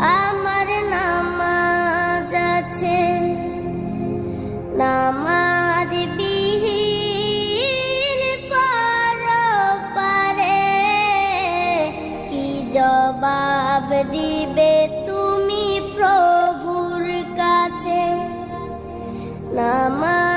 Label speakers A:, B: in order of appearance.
A: আমার নামাজ আছে, নামাজ বিহীন পরপারে কি জবাব দিবে তুমি প্রভুর কাছে? নামাজ